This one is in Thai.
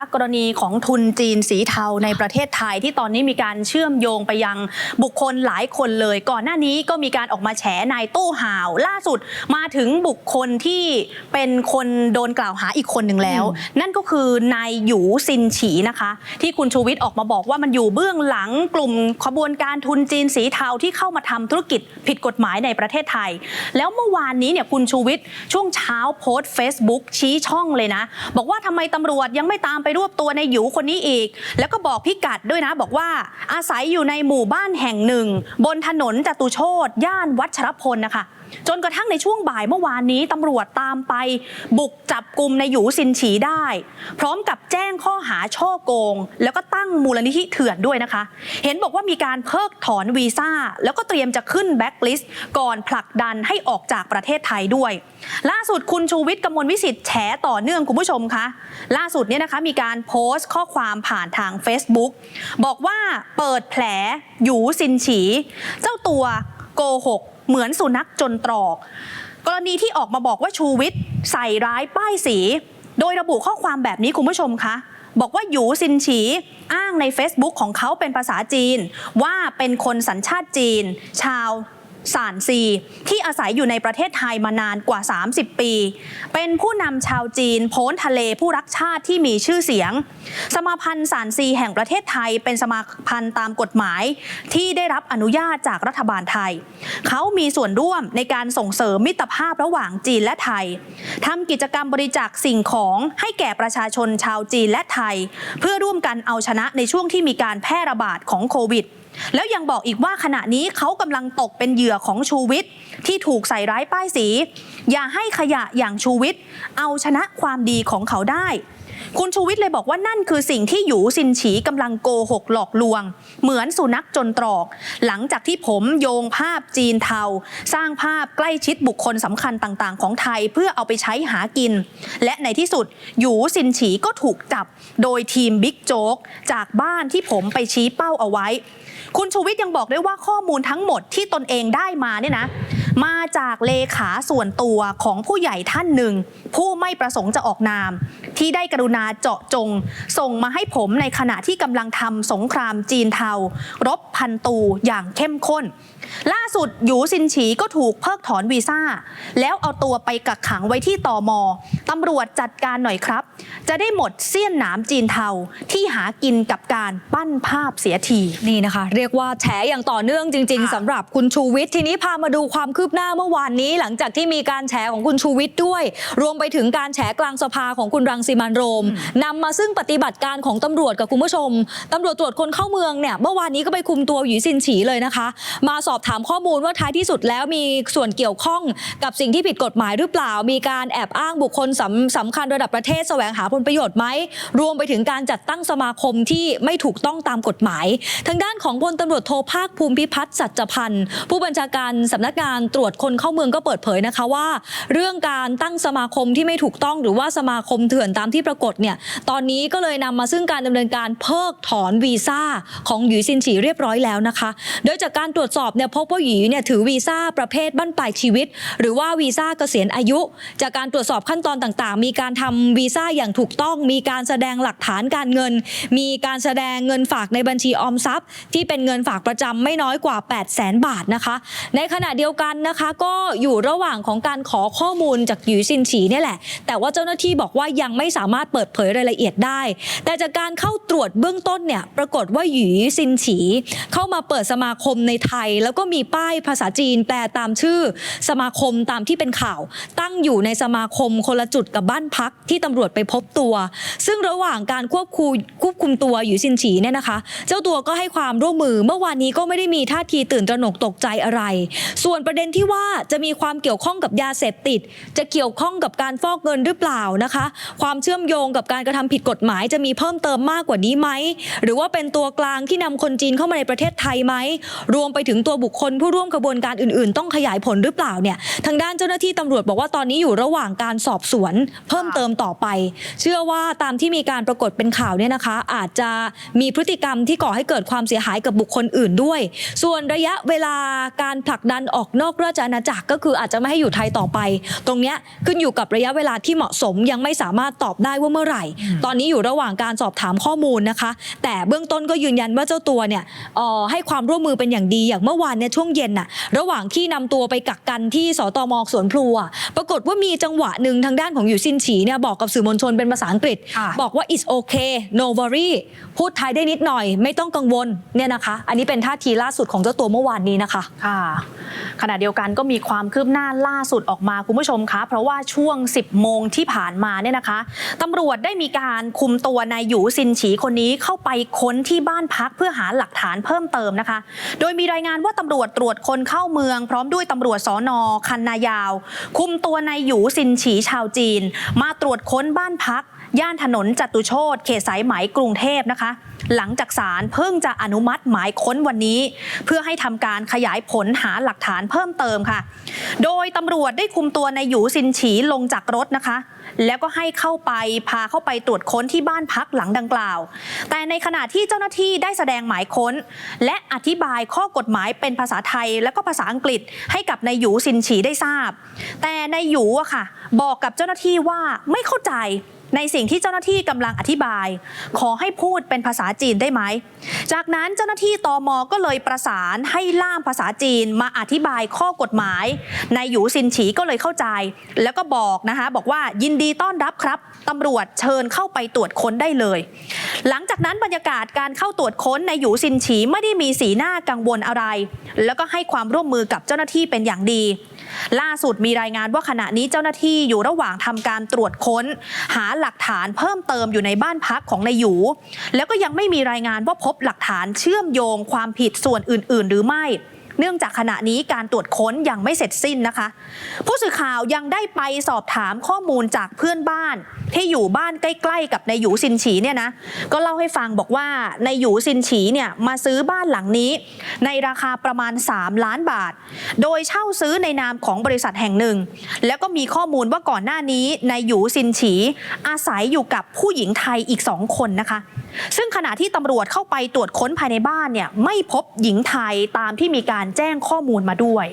กรณีของทุนจีนสีเทาในประเทศไทยที่ตอนนี้มีการเชื่อมโยงไปยังบุคคลหลายคนเลยก่อนหน้านี้ก็มีการออกมาแฉนายตู้ห่าวล่าสุดมาถึงบุคคลที่เป็นคนโดนกล่าวหาอีกคนหนึ่งแล้ว นั่นก็คือนายหยูซินฉีนะคะที่คุณชูวิทย์ออกมาบอกว่ามันอยู่เบื้องหลังกลุ่มขบวนการทุนจีนสีเทาที่เข้ามาทำธุรกิจผิดกฎหมายในประเทศไทยแล้วเมื่อวานนี้เนี่ยคุณชูวิทย์ช่วงเช้าโพสต์ Facebook ชี้ช่องเลยนะบอกว่าทำไมตำรวจยังไม่ตามไปรวบตัวในหยูคนนี้อีกแล้วก็บอกพิกัดด้วยนะบอกว่าอาศัยอยู่ในหมู่บ้านแห่งหนึ่งบนถนนจตุโชติย่านวัชรพลนะคะจนกระทั่งในช่วงบ่ายเมื่อวานนี้ตำรวจตามไปบุกจับกุมในหยูซินฉีได้พร้อมกับแจ้งข้อหาฉ้อโกงแล้วก็ตั้งมูลนิธิเถื่อนด้วยนะคะเห็นบอกว่ามีการเพิกถอนวีซ่าแล้วก็เตรียมจะขึ้นแบ็คลิสต์ก่อนผลักดันให้ออกจากประเทศไทยด้วยล่าสุดคุณชูวิทย์กมลวิสิทธิ์แฉต่อเนื่องคุณผู้ชมคะล่าสุดเนี่ยนะคะมีการโพสต์ข้อความผ่านทาง Facebook บอกว่าเปิดแผลหยูซินฉีเจ้าตัวโกหกเหมือนสุนัขจนตรอกกรณีที่ออกมาบอกว่าชูวิทย์ใส่ร้ายป้ายสีโดยระบุข้อความแบบนี้คุณผู้ชมคะบอกว่าหยูซินฉีอ้างใน Facebook ของเขาเป็นภาษาจีนว่าเป็นคนสัญชาติจีนชาวซานซีที่อาศัยอยู่ในประเทศไทยมานานกว่า30ปีเป็นผู้นำชาวจีนพ้นทะเลผู้รักชาติที่มีชื่อเสียงสมาพันธ์ซานซีแห่งประเทศไทยเป็นสมาพันธ์ตามกฎหมายที่ได้รับอนุญาตจากรัฐบาลไทยเขามีส่วนร่วมในการส่งเสริมมิตรภาพระหว่างจีนและไทยทำกิจกรรมบริจาคสิ่งของให้แก่ประชาชนชาวจีนและไทยเพื่อร่วมกันเอาชนะในช่วงที่มีการแพร่ระบาดของโควิดแล้วยังบอกอีกว่าขณะนี้เขากำลังตกเป็นเหยื่อของชูวิทย์ที่ถูกใส่ร้ายป้ายสีอย่าให้ขยะอย่างชูวิทย์เอาชนะความดีของเขาได้คุณชูวิทย์เลยบอกว่านั่นคือสิ่งที่หยูซินฉีกำลังโกหกหลอกลวงเหมือนสุนัขจนตรอกหลังจากที่ผมโยงภาพจีนเทาสร้างภาพใกล้ชิดบุคคลสำคัญต่างๆของไทยเพื่อเอาไปใช้หากินและในที่สุดหยูซินฉีก็ถูกจับโดยทีมบิ๊กโจ๊กจากบ้านที่ผมไปชี้เป้าเอาไว้คุณชูวิทย์ยังบอกด้วยว่าข้อมูลทั้งหมดที่ตนเองได้มาเนี่ยนะมาจากเลขาส่วนตัวของผู้ใหญ่ท่านหนึ่งผู้ไม่ประสงค์จะออกนามที่ได้กรุณาเจาะจงส่งมาให้ผมในขณะที่กำลังทำสงครามจีนเทารบพันตูอย่างเข้มข้นล่าสุดหยูซินฉีก็ถูกเพิกถอนวีซ่าแล้วเอาตัวไปกักขังไว้ที่ตม.ตำรวจจัดการหน่อยครับจะได้หมดเสี้ยนหนามจีนเทาที่หากินกับการปั้นภาพเสียทีนี่นะคะเรียกว่าแฉอย่างต่อเนื่องจริงๆสำหรับคุณชูวิทย์ทีนี้พามาดูความคืบหน้าเมื่อวานนี้หลังจากที่มีการแฉของคุณชูวิทย์ด้วยรวมไปถึงการแฉกลางสภาของคุณรังสิมันต์โรมนำมาซึ่งปฏิบัติการของตำรวจกับคุณผู้ชมตำรวจตรวจคนเข้าเมืองเนี่ยเมื่อวานนี้ก็ไปคุมตัวหยูซินฉีเลยนะคะมาสอบถามข้อมูลว่าท้ายที่สุดแล้วมีส่วนเกี่ยวข้องกับสิ่งที่ผิดกฎหมายหรือเปล่ามีการแอบอ้างบุคคลสำคัญระดับประเทศแสวงหาผลประโยชน์ไหมรวมไปถึงการจัดตั้งสมาคมที่ไม่ถูกต้องตามกฎหมายทางด้านของพลตำรวจโทภาคภูมิพิพัฒน์สัจพันธ์ผู้บัญชาการสำนักงานตรวจคนเข้าเมืองก็เปิดเผยนะคะว่าเรื่องการตั้งสมาคมที่ไม่ถูกต้องหรือว่าสมาคมเถื่อนตามที่ปรากฏเนี่ยตอนนี้ก็เลยนำมาซึ่งการดำเนินการเพิกถอนวีซ่าของหยูซินฉีเรียบร้อยแล้วนะคะโดยจากการตรวจสอบเนี่ยพบว่าหยูเนี่ยถือวีซ่าประเภทบั้นปลายชีวิตหรือว่าวีซ่าเกษียณอายุจากการตรวจสอบขั้นตอนต่างๆมีการทำวีซ่าอย่างถูกต้องมีการแสดงหลักฐานการเงินมีการแสดงเงินฝากในบัญชีออมทรัพย์ที่เป็นเงินฝากประจำไม่น้อยกว่า 800,000 บาทนะคะในขณะเดียวกันนะคะก็อยู่ระหว่างของการขอข้อมูลจากหยูซินฉีเนี่ยแหละแต่ว่าเจ้าหน้าที่บอกว่ายังไม่สามารถเปิดเผยรายละเอียดได้แต่จากการเข้าตรวจเบื้องต้นเนี่ยปรากฏว่าหยูซินฉีเข้ามาเปิดสมาคมในไทยแล้วก็มีป้ายภาษาจีนแปลตามชื่อสมาคมตามที่เป็นข่าวตั้งอยู่ในสมาคมคนละจุดกับบ้านพักที่ตำรวจไปพบตัวซึ่งระหว่างการควบคุมตัวหยูซินฉีเนี่ยนะคะเจ้าตัวก็ให้ความร่วมมือเมื่อวานนี้ก็ไม่ได้มีท่าทีตื่นตระหนกตกใจอะไรส่วนประเด็นที่ว่าจะมีความเกี่ยวข้องกับยาเสพติดจะเกี่ยวข้องกับการฟอกเงินหรือเปล่านะคะความเชื่อมโยงกับการกระทำผิดกฎหมายจะมีเพิ่มเติมมากกว่านี้ไหมหรือว่าเป็นตัวกลางที่นำคนจีนเข้ามาในประเทศไทยไหมรวมไปถึงตัวบุคคลผู้ร่วมกระบวนการอื่นๆต้องขยายผลหรือเปล่าเนี่ยทางด้านเจ้าหน้าที่ตำรวจบอกว่าตอนนี้อยู่ระหว่างการสอบสวนเพิ่มเติมต่อไปเชื่อว่าตามที่มีการปรากฏเป็นข่าวเนี่ยนะคะอาจจะมีพฤติกรรมที่ก่อให้เกิดความเสียหายกับบุคคลอื่นด้วยส่วนระยะเวลาการผลักดันออกนอกราชอาณาจักรก็คืออาจจะไม่ให้อยู่ไทยต่อไปตรงเนี้ยขึ้นอยู่กับระยะเวลาที่เหมาะสมยังไม่สามารถตอบได้ว่าเมื่อ ไหร่ ตอนนี้อยู่ระหว่างการสอบถามข้อมูลนะคะ แต่เบื้องต้นก็ยืนยันว่าเจ้าตัวเนี่ยให้ความร่วมมือเป็นอย่างดีอย่างเมื่อวานเนี่ยช่วงเย็นน่ะระหว่างที่นำตัวไปกักกันที่สตม.สวนพลูปรากฏว่ามีจังหวะหนึ่งทางด้านของหยูซินฉีเนี่ยบอกกับสื่อมวลชนเป็นภาษาอังกฤษบอกว่า it's okay no worry พูดไทยได้นิดหน่อยไม่ต้องกังวลเนี่ยนะคะอันนี้เป็นท่าทีล่าสุดของเจ้าตัวเมื่อวานนี้นะคะค่ะขณะเดียวกันก็มีความคืบหน้าล่าสุดออกมาคุณผู้ชมคะเพราะว่าช่วง 10 โมงที่ผ่านมาเนี่ยนะคะตำรวจได้มีการคุมตัวนายหยูซินฉีคนนี้เข้าไปค้นที่บ้านพักเพื่อหาหลักฐานเพิ่มเติมนะคะโดยมีรายงานว่าตำรวจตรวจคนเข้าเมืองพร้อมด้วยตำรวจสน.คันนายาวคุมตัวนายหยูซินฉีชาวจีนมาตรวจค้นบ้านพักย่านถนนจตุโชติเขตสายไหมกรุงเทพนะคะหลังจากศาลเพิ่งจะอนุมัติหมายค้นวันนี้เพื่อให้ทำการขยายผลหาหลักฐานเพิ่มเติมค่ะโดยตำรวจได้คุมตัวนายหยูซินฉีลงจากรถนะคะแล้วก็ให้พาเข้าไปตรวจค้นที่บ้านพักหลังดังกล่าวแต่ในขณะที่เจ้าหน้าที่ได้แสดงหมายค้นและอธิบายข้อกฎหมายเป็นภาษาไทยและก็ภาษาอังกฤษให้กับนายหยูซินฉีได้ทราบแต่นายหยูอะค่ะบอกกับเจ้าหน้าที่ว่าไม่เข้าใจในสิ่งที่เจ้าหน้าที่กำลังอธิบายขอให้พูดเป็นภาษาจีนได้ไหมจากนั้นเจ้าหน้าที่ตม.ก็เลยประสานให้ล่ามภาษาจีนมาอธิบายข้อกฎหมายนายหยูซินฉีก็เลยเข้าใจแล้วก็บอกว่ายินดีต้อนรับครับตำรวจเชิญเข้าไปตรวจค้นได้เลยหลังจากนั้นบรรยากาศการเข้าตรวจค้นนายหยูซินฉีไม่ได้มีสีหน้ากังวลอะไรแล้วก็ให้ความร่วมมือกับเจ้าหน้าที่เป็นอย่างดีล่าสุดมีรายงานว่าขณะนี้เจ้าหน้าที่อยู่ระหว่างทำการตรวจค้นหาหลักฐานเพิ่มเติมอยู่ในบ้านพักของนายหยูแล้วก็ยังไม่มีรายงานว่าพบหลักฐานเชื่อมโยงความผิดส่วนอื่นๆหรือไม่เนื่องจากขณะนี้การตรวจค้นยังไม่เสร็จสิ้นนะคะผู้สื่อข่าวยังได้ไปสอบถามข้อมูลจากเพื่อนบ้านที่อยู่บ้านใกล้ๆกับนายหยูซินฉีเนี่ยนะก็เล่าให้ฟังบอกว่านายหยูซินฉีเนี่ยมาซื้อบ้านหลังนี้ในราคาประมาณ3 ล้านบาทโดยเช่าซื้อในนามของบริษัทแห่งหนึ่งแล้วก็มีข้อมูลว่าก่อนหน้านี้นายหยูซินฉีอาศัยอยู่กับผู้หญิงไทยอีก2 คนนะคะซึ่งขณะที่ตำรวจเข้าไปตรวจค้นภายในบ้านเนี่ยไม่พบหญิงไทยตามที่มีการแจ้งข้อมูลมาด้วย